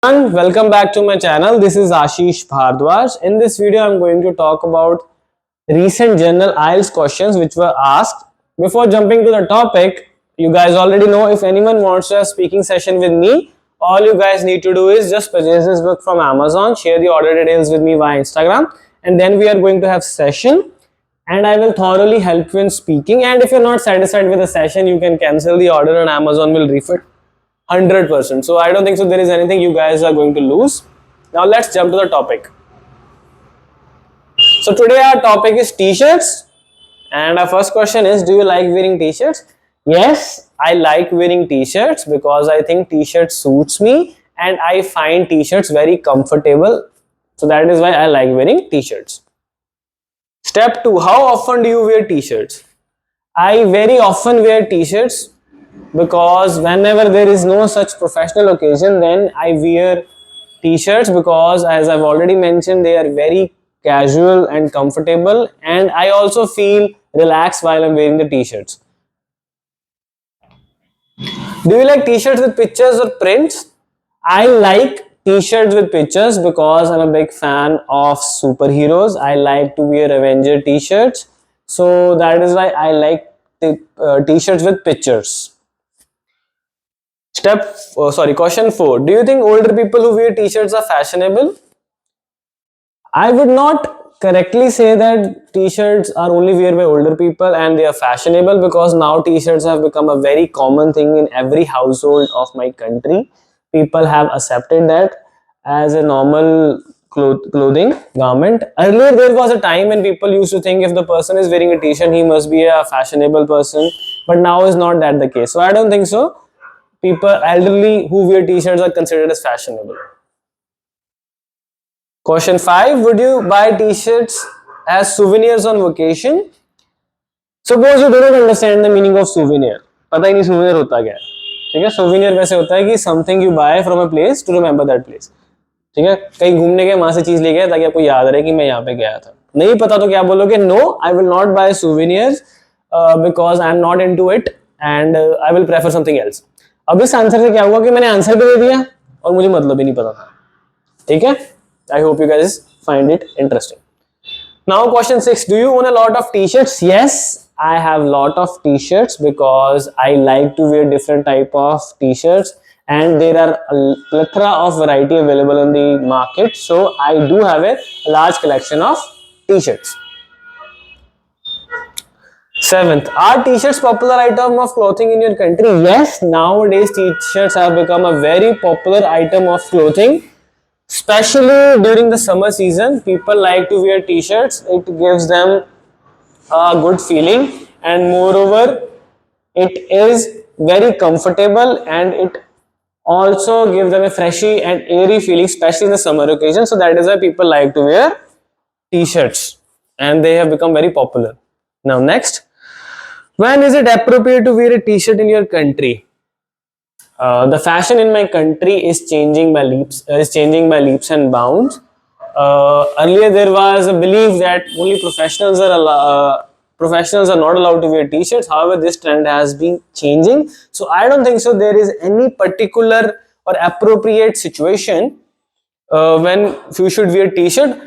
Welcome back to my channel. This is Ashish Bhardwaj. In this video, I'm going to talk about recent general IELTS questions which were asked. Before jumping to the topic, you guys already know if anyone wants a speaking session with me, all you guys need to do is just purchase this book from Amazon, share the order details with me via Instagram, and then we are going to have session and I will thoroughly help you in speaking. And if you're not satisfied with the session, you can cancel the order and Amazon will refund 100%. So I don't think so there is anything you guys are going to lose. Now let's jump to the topic. So today our topic is t-shirts, and our first question is, do you like wearing t-shirts? Yes, I like wearing t-shirts because I think t-shirts suits me and I find t-shirts very comfortable. So that is why I like wearing t-shirts. Step 2, how often do you wear t-shirts? I very often wear t-shirts because whenever there is no such professional occasion, then I wear t-shirts because, as I've already mentioned, they are very casual and comfortable, and I also feel relaxed while I'm wearing the t-shirts. Do you like t-shirts with pictures or prints? I like t-shirts with pictures because I'm a big fan of superheroes. I like to wear Avenger t-shirts, so that is why I like t-shirts with pictures. Question 4. Do you think older people who wear t-shirts are fashionable? I would not correctly say that t-shirts are only worn by older people and they are fashionable, because now t-shirts have become a very common thing in every household of my country. People have accepted that as a normal clothing garment. Earlier there was a time when people used to think if the person is wearing a t-shirt, he must be a fashionable person, but now is not that the case. So I don't think so people elderly who wear t-shirts are considered as fashionable. Question 5. Would you buy t-shirts as souvenirs on vacation? Suppose you do not understand the meaning of souvenir. पता ही नहीं souvenir होता क्या है. ठीक है, souvenir वैसे होता है कि something you buy from a place to remember that place. ठीक है, कहीं घूमने गए, वहां से चीज ले गए ताकि आपको याद रहे कि मैं यहाँ पे गया था. नहीं पता तो क्या बोलोगे? No, I will not buy souvenirs because I am not into it and I will prefer something else. अब इस आंसर से क्या हुआ कि मैंने आंसर भी दे दिया और मुझे मतलब ही नहीं पता था. ठीक है, I hope you guys find it interesting. Now question 6. Do you own a lot of t-shirts? Yes, I have lot of t-shirts because I like to wear different type of t-shirts and there are a plethora of variety available in the market. So I do have a large collection of t-shirts. 7th, are t-shirts popular item of clothing in your country? Yes, nowadays t-shirts have become a very popular item of clothing. Especially during the summer season, people like to wear t-shirts. It gives them a good feeling and moreover, it is very comfortable and it also gives them a freshy and airy feeling, especially in the summer occasion. So that is why people like to wear t-shirts and they have become very popular. Now next, when is it appropriate to wear a t-shirt in your country? The fashion in my country is changing by leaps and bounds. Earlier there was a belief that only professionals are not allowed to wear t-shirts. However, this trend has been changing. So I don't think so there is any particular or appropriate situation when you should wear t-shirt.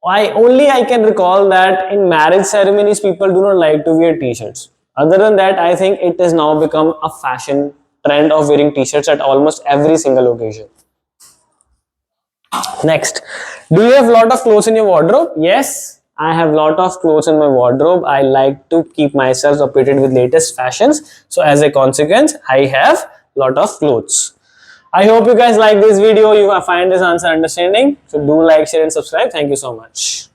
I can recall that in marriage ceremonies people do not like to wear t-shirts. Other than that, I think it has now become a fashion trend of wearing t-shirts at almost every single occasion. Next, do you have a lot of clothes in your wardrobe? Yes, I have a lot of clothes in my wardrobe. I like to keep myself updated with latest fashions. So as a consequence, I have a lot of clothes. I hope you guys like this video. You find this answer understanding. So do like, share and subscribe. Thank you so much.